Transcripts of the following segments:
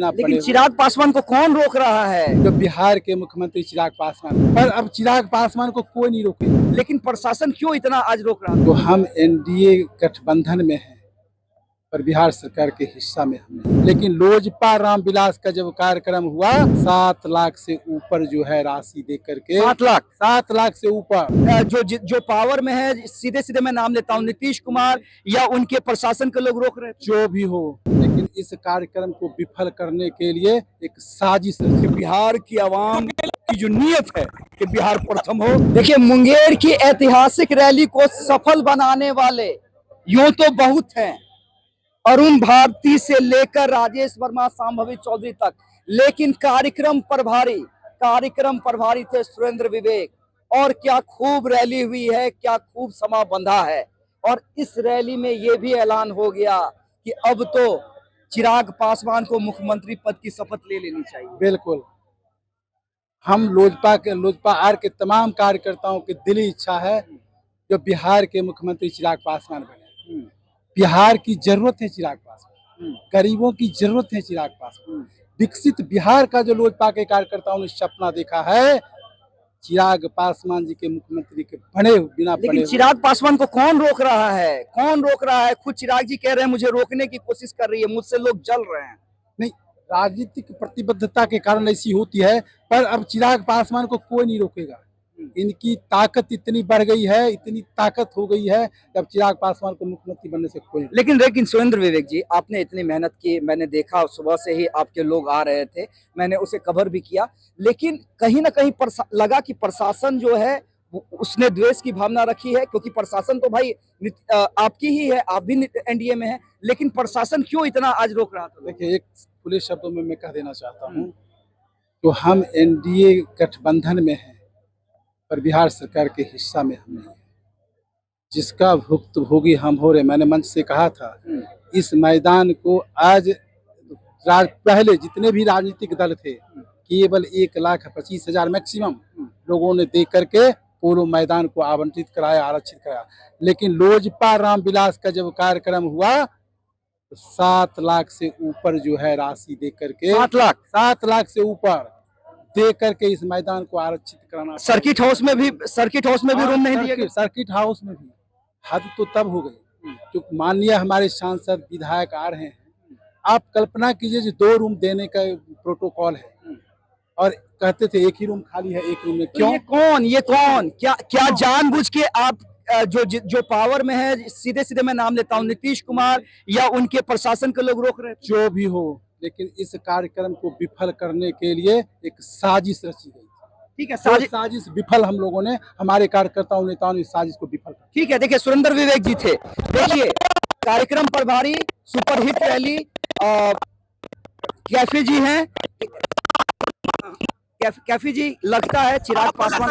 बिना लेकिन चिराग पासवान को कौन रोक रहा है? जो बिहार के मुख्यमंत्री चिराग पासवान, पर अब चिराग पासवान को कोई नहीं रोकेगा। लेकिन प्रशासन क्यों इतना आज रोक रहा है? तो हम एनडीए गठबंधन में हैं, पर बिहार सरकार के हिस्सा में हम नहीं। लेकिन लोजपा रामविलास का जब कार्यक्रम हुआ, 7 लाख से ऊपर जो है राशि दे करके, 7 लाख से ऊपर जो पावर में है, सीधे सीधे मैं नाम लेता हूँ, नीतीश कुमार या उनके प्रशासन के लोग रोक रहे हैं। जो भी हो, लेकिन इस कार्यक्रम को विफल करने के लिए एक साजिश है। बिहार की आवाम की जो नीयत है कि बिहार प्रथम हो। देखिए, मुंगेर की ऐतिहासिक रैली को सफल बनाने वाले यूं तो बहुत हैं, अरुण भारती से लेकर राजेश वर्मा, शांभवी चौधरी तक, लेकिन कार्यक्रम प्रभारी थे सुरेंद्र विवेक। और क्या खूब रैली हुई है, क्या खूब समा बंधा है। और इस रैली में यह भी ऐलान हो गया कि अब तो चिराग पासवान को मुख्यमंत्री पद की शपथ ले लेनी चाहिए। बिल्कुल, हम लोजपा आर के तमाम कार्यकर्ताओं की दिली इच्छा है जो बिहार के मुख्यमंत्री चिराग पासवान बने। बिहार की जरूरत है चिराग पासवान, गरीबों की जरूरत है चिराग पासवान। विकसित बिहार का जो लोजपा के कार्यकर्ताओं ने सपना देखा है, चिराग पासवान जी के मुख्यमंत्री के बने बिना बने। लेकिन चिराग पासवान को कौन रोक रहा है? कौन रोक रहा है? खुद चिराग जी कह रहे हैं मुझे रोकने की कोशिश कर रही है, मुझसे लोग जल रहे हैं। नहीं, राजनीतिक प्रतिबद्धता के कारण ऐसी होती है, पर अब चिराग पासवान को कोई नहीं रोकेगा। इनकी ताकत इतनी बढ़ गई है, इतनी ताकत हो गई है, अब चिराग पासवान को मुख्यमंत्री बनने से कोई। लेकिन सुरेंद्र विवेक जी, आपने इतनी मेहनत की, मैंने देखा सुबह से ही आपके लोग आ रहे थे, मैंने उसे कवर भी किया, लेकिन कहीं ना कहीं लगा कि प्रशासन जो है उसने द्वेष की भावना रखी है, क्योंकि प्रशासन तो भाई आपकी ही है, आप भी एनडीए में है, लेकिन प्रशासन क्यों इतना आज रोक रहा था? देखिए, एक खुले शब्दों में मैं कह देना चाहता हूँ, तो हम एनडीए गठबंधन में हैं, पर बिहार सरकार के हिस्सा में हम नहीं है। जिसका भुक्तभोगी हम हो रहे। मैंने मंच से कहा था, इस मैदान को आज पहले जितने भी राजनीतिक दल थे, केवल 1,25,000 मैक्सिमम लोगों ने दे करके पूरे मैदान को आवंटित कराया, आरक्षित कराया। लेकिन लोजपा रामविलास का जब कार्यक्रम हुआ, तो 7 लाख से ऊपर जो है राशि दे करके, 7 लाख से ऊपर दे करके इस मैदान को आरक्षित कराना। सर्किट हाउस में भी रूम नहीं दिया गया। सर्किट हाउस में भी हद तो तब हो गई जो माननीय हमारे सांसद विधायक आ रहे हैं। आप कल्पना कीजिए, जो 2 रूम देने का प्रोटोकॉल है और कहते थे एक ही रूम खाली है, एक रूम में क्यों? ये कौन क्या जानबूझ के आप जो पावर में है, सीधे सीधे मैं नाम लेता हूँ, नीतीश कुमार या उनके प्रशासन के लोग रोक रहे हैं? जो भी हो, लेकिन इस कार्यक्रम को विफल करने के लिए एक साजिश रची गई। ठीक है, साजिश विफल, हम लोगों ने, हमारे कार्यकर्ताओं नेताओं ने साजिश को विफल कर। ठीक है, देखिए सुरेंद्र विवेक जी थे, देखिए कार्यक्रम प्रभारी, सुपरहिट रैली, कैफी जी हैं, कैफी जी, लगता है चिराग पासवान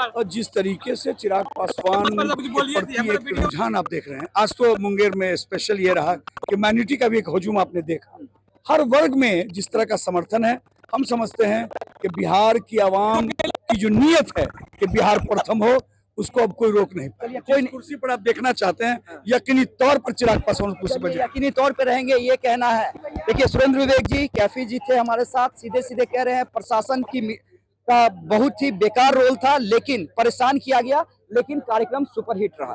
और जिस तरीके से चिराग पासवान के प्रति एक रुझान आप देख रहे हैं, आज तो मुंगेर में स्पेशल ये रहा कि मैन्युटी का भी एक हजूम आपने देखा। हर वर्ग में जिस तरह का समर्थन है, हम समझते हैं कि बिहार की आवाम की जो नीयत है कि बिहार प्रथम हो, उसको अब कोई रोक नहीं पाएगा। कोई कुर्सी पर आप देखना चाहते हैं, यकीनी तौर पर चिराग पासवान कुर्सी पर यकीनी तौर पर रहेंगे, ये कहना है। देखिए सुरेंद्र विवेक जी, कैफी जी थे हमारे साथ, सीधे सीधे कह रहे हैं प्रशासन का बहुत ही बेकार रोल था, लेकिन परेशान किया गया, लेकिन कार्यक्रम सुपरहिट रहा।